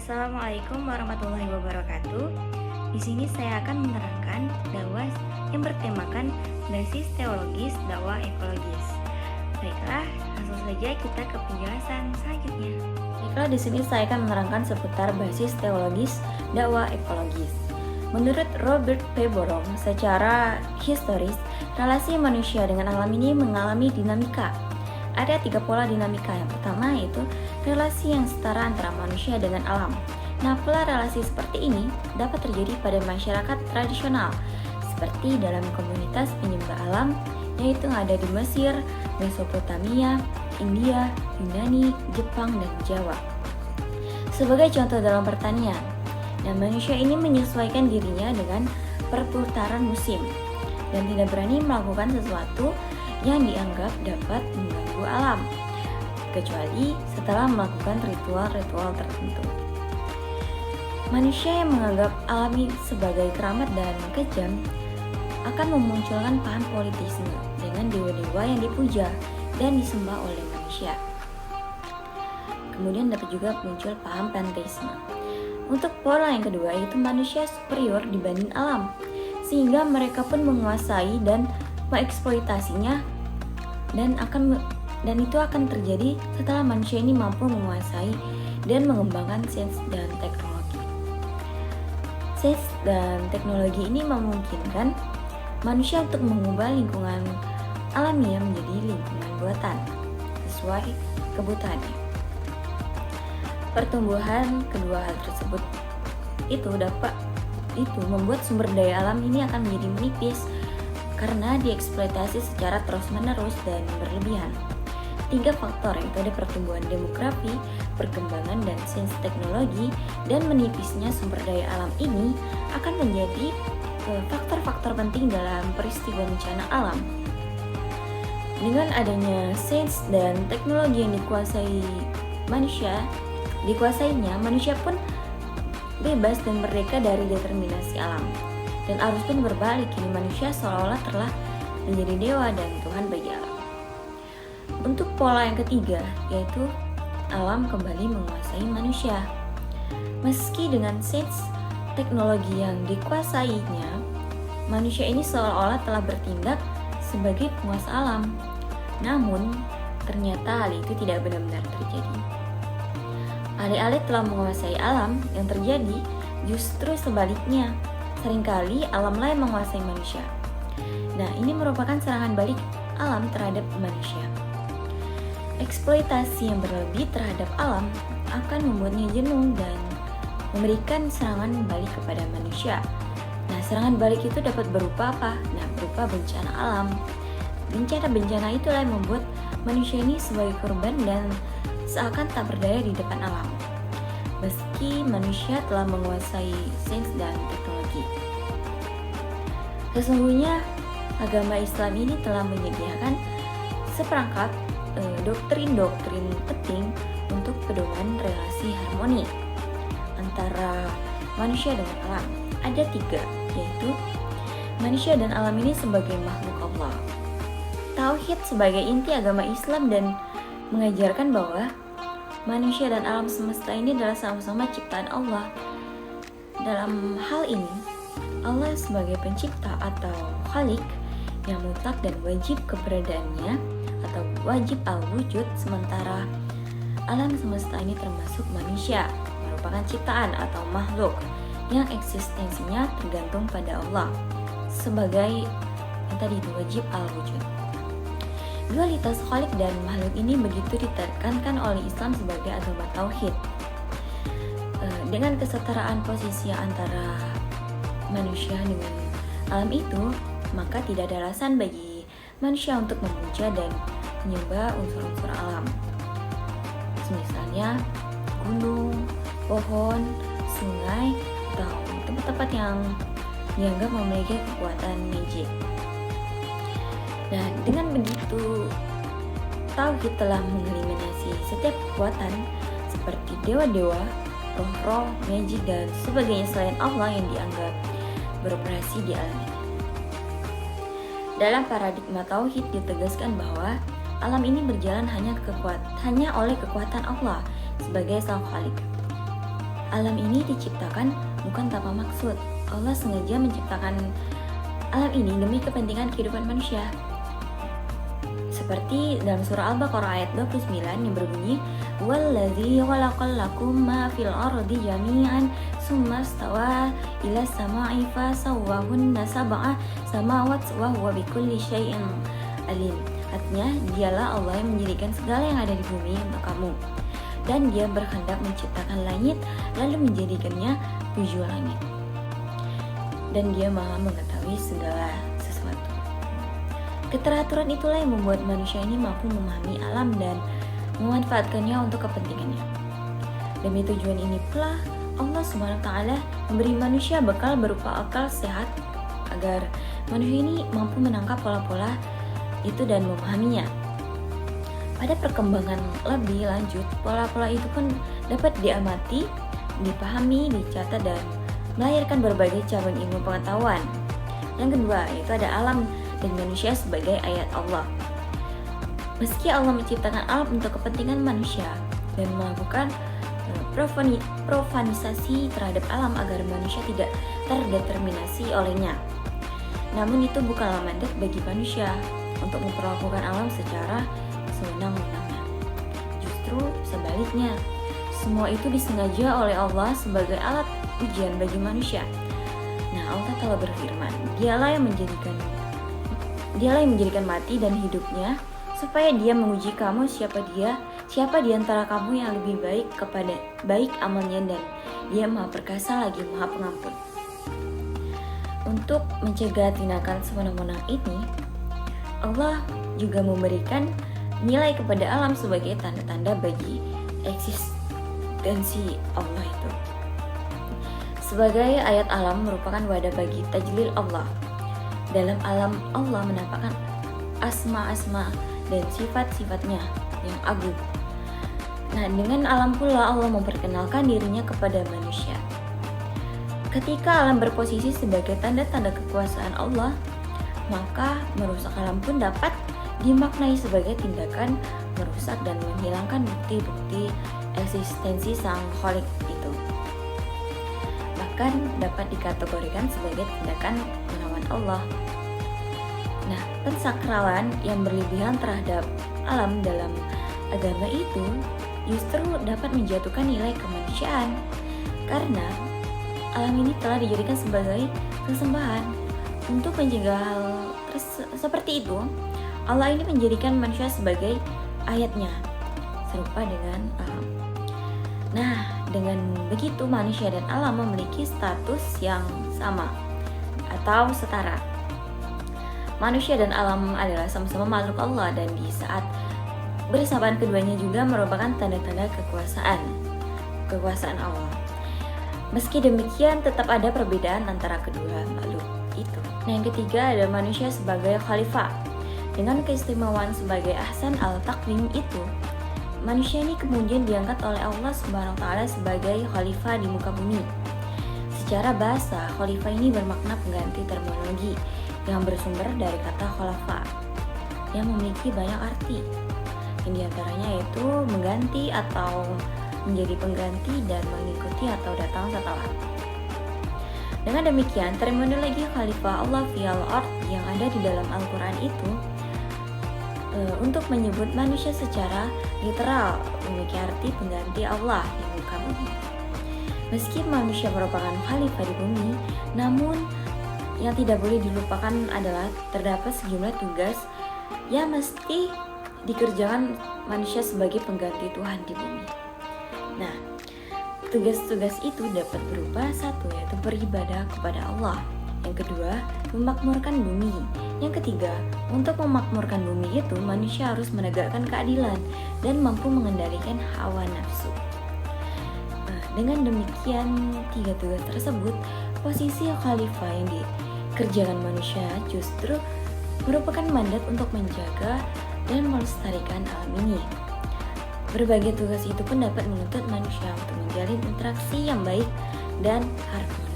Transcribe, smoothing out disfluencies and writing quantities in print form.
Assalamualaikum warahmatullahi wabarakatuh. Di sini saya akan menerangkan dakwah yang bertemakan basis teologis dakwah ekologis. Baiklah, langsung saja kita ke penjelasan selanjutnya. Baiklah, di sini saya akan menerangkan seputar basis teologis dakwah ekologis. Menurut Robert P. Borong, secara historis, relasi manusia dengan alam ini mengalami dinamika. Ada 3 pola dinamika. Yang pertama yaitu relasi yang setara antara manusia dengan alam. Nah, pola relasi seperti ini dapat terjadi pada masyarakat tradisional, seperti dalam komunitas penyembah alam, yaitu yang ada di Mesir, Mesopotamia, India, Yunani, Jepang, dan Jawa. Sebagai contoh dalam pertanian, nah manusia ini menyesuaikan dirinya dengan perputaran musim dan tidak berani melakukan sesuatu yang dianggap dapat mengganggu alam, kecuali setelah melakukan ritual-ritual tertentu. Manusia yang menganggap alam sebagai keramat dan kejam akan memunculkan paham politisme dengan dewa-dewa yang dipuja dan disembah oleh manusia. Kemudian dapat juga muncul paham panteisme. Untuk pola yang kedua yaitu manusia superior dibanding alam, sehingga mereka pun menguasai dan mengeksploitasinya dan itu akan terjadi setelah manusia ini mampu menguasai dan mengembangkan sains dan teknologi. Sains dan teknologi ini memungkinkan manusia untuk mengubah lingkungan alamiah menjadi lingkungan buatan sesuai kebutuhannya. Pertumbuhan kedua hal tersebut itu membuat sumber daya alam ini akan menjadi menipis karena dieksploitasi secara terus-menerus dan berlebihan. 3 faktor yaitu ada pertumbuhan demografi, perkembangan dan sains teknologi, dan menipisnya sumber daya alam ini akan menjadi faktor-faktor penting dalam peristiwa bencana alam. Dengan adanya sains dan teknologi yang dikuasainya, manusia pun bebas dan merdeka dari determinasi alam. Dan arus pun berbalik, kini manusia seolah-olah telah menjadi dewa dan Tuhan bagi alam. Untuk pola yang ketiga, yaitu alam kembali menguasai manusia. Meski dengan sains teknologi yang dikuasainya, manusia ini seolah-olah telah bertindak sebagai penguasa alam. Namun, ternyata hal itu tidak benar-benar terjadi. Alih-alih telah menguasai alam, yang terjadi justru sebaliknya. Seringkali alamlah yang menguasai manusia. Nah, ini merupakan serangan balik alam terhadap manusia. Eksploitasi yang berlebih terhadap alam akan membuatnya jenuh dan memberikan serangan balik kepada manusia. Nah, serangan balik itu dapat berupa apa? Nah, berupa bencana alam. Bencana-bencana itulah yang membuat manusia ini sebagai korban dan seakan tak berdaya di depan alam. Meski manusia telah menguasai sains dan teknologi. Sesungguhnya agama Islam ini telah menyediakan seperangkat doktrin-doktrin penting untuk pedoman relasi harmoni antara manusia dengan alam. Ada 3, yaitu manusia dan alam ini sebagai makhluk Allah. Tauhid sebagai inti agama Islam dan mengajarkan bahwa manusia dan alam semesta ini adalah sama-sama ciptaan Allah. Dalam hal ini, Allah sebagai pencipta atau khalik yang mutlak dan wajib keberadaannya atau wajib al-wujud, sementara alam semesta ini termasuk manusia, merupakan ciptaan atau makhluk yang eksistensinya tergantung pada Allah sebagai yang tadi itu wajib al-wujud. Dualitas khalik dan makhluk ini begitu ditekankan oleh Islam sebagai agama tauhid. Dengan kesetaraan posisi antara manusia dengan alam itu, maka tidak ada alasan bagi manusia untuk memuja dan menyembah unsur-unsur alam. Misalnya gunung, pohon, sungai, atau tempat-tempat yang dianggap memiliki kekuatan magic. Nah, dengan begitu, tauhid telah mengeliminasi setiap kekuatan seperti dewa-dewa, roh-roh, magic, dan sebagainya selain Allah yang dianggap beroperasi di alam ini. Dalam paradigma tauhid ditegaskan bahwa alam ini berjalan hanya oleh kekuatan Allah sebagai sang khalik. Alam ini diciptakan bukan tanpa maksud. Allah sengaja menciptakan alam ini demi kepentingan kehidupan manusia. Seperti dalam surah Al-Baqarah ayat 29 yang berbunyi, "Wallazi khalaqal lakum ma fil ardi jami'an tsumma stawa ila sama'i fasawwahunna sab'a samawat wa huwa bikulli syai'in alim." Artinya, dialah Allah yang menjadikan segala yang ada di bumi untuk kamu. Dan dia berkehendak menciptakan langit lalu menjadikannya 7 langit. Dan dia maha mengetahui segala sesuatu. Keteraturan itulah yang membuat manusia ini mampu memahami alam dan memanfaatkannya untuk kepentingannya. Demi tujuan ini pula Allah SWT memberi manusia bekal berupa akal sehat agar manusia ini mampu menangkap pola-pola itu dan memahaminya. Pada perkembangan lebih lanjut, pola-pola itu pun dapat diamati, dipahami, dicatat, dan melahirkan berbagai cabang ilmu pengetahuan. Yang kedua, yaitu ada alam dan manusia sebagai ayat Allah. Meski Allah menciptakan alam untuk kepentingan manusia dan melakukan profanisasi terhadap alam agar manusia tidak terdeterminasi olehnya, namun itu bukanlah mandat bagi manusia untuk memperlakukan alam secara sewenang-wenangnya. Justru sebaliknya, semua itu disengaja oleh Allah sebagai alat ujian bagi manusia. Nah, Allah telah berfirman, Dialah yang menjadikan mati dan hidupnya supaya Dia menguji kamu siapa di antara kamu yang lebih baik amalnya, dan Dia Maha Perkasa lagi Maha Pengampun. Untuk mencegah tindakan sewenang-wenang ini, Allah juga memberikan nilai kepada alam sebagai tanda-tanda bagi eksistensi Allah itu. Sebagai ayat alam merupakan wadah bagi tajlil Allah. Dalam alam Allah menampakkan asma-asma dan sifat-sifatnya yang agung. Nah, dengan alam pula Allah memperkenalkan dirinya kepada manusia. Ketika alam berposisi sebagai tanda-tanda kekuasaan Allah, maka merusak alam pun dapat dimaknai sebagai tindakan merusak dan menghilangkan bukti-bukti eksistensi sang Khalik itu. Bahkan dapat dikategorikan sebagai tindakan melawan Allah. Nah, pensakralan yang berlebihan terhadap alam dalam agama itu justru dapat menjatuhkan nilai kemanusiaan, karena alam ini telah dijadikan sebagai sesembahan. Untuk mencegah hal seperti itu, Allah ini menjadikan manusia sebagai ayatnya, serupa dengan alam. Nah, dengan begitu manusia dan alam memiliki status yang sama atau setara. Manusia dan alam adalah sama-sama makhluk Allah, dan di saat bersamaan keduanya juga merupakan tanda-tanda kekuasaan Allah. Meski demikian, tetap ada perbedaan antara kedua makhluk itu. Nah, yang ketiga ada manusia sebagai khalifah. Dengan keistimewaan sebagai ahsan al-taqwim itu, manusia ini kemudian diangkat oleh Allah SWT sebagai khalifah di muka bumi. Secara bahasa, khalifah ini bermakna pengganti terminologi yang bersumber dari kata khalafa yang memiliki banyak arti. Yang diantaranya yaitu mengganti atau menjadi pengganti dan mengikuti atau datang setelah. Dengan demikian, terminologi khalifah Allah fil ard yang ada di dalam Al-Quran itu untuk menyebut manusia secara literal memiliki arti pengganti Allah di muka bumi. Meski manusia merupakan khalifah di bumi, namun yang tidak boleh dilupakan adalah terdapat sejumlah tugas yang mesti dikerjakan manusia sebagai pengganti Tuhan di bumi. Nah, tugas-tugas itu dapat berupa satu, yaitu beribadah kepada Allah. Yang kedua, memakmurkan bumi. Yang ketiga, untuk memakmurkan bumi itu manusia harus menegakkan keadilan dan mampu mengendalikan hawa nafsu. Dengan demikian, tiga tugas tersebut, posisi khalifah yang dikerjakan manusia justru merupakan mandat untuk menjaga dan melestarikan alam ini. Berbagai tugas itu pun dapat menuntut manusia untuk menjalin interaksi yang baik dan harmonis.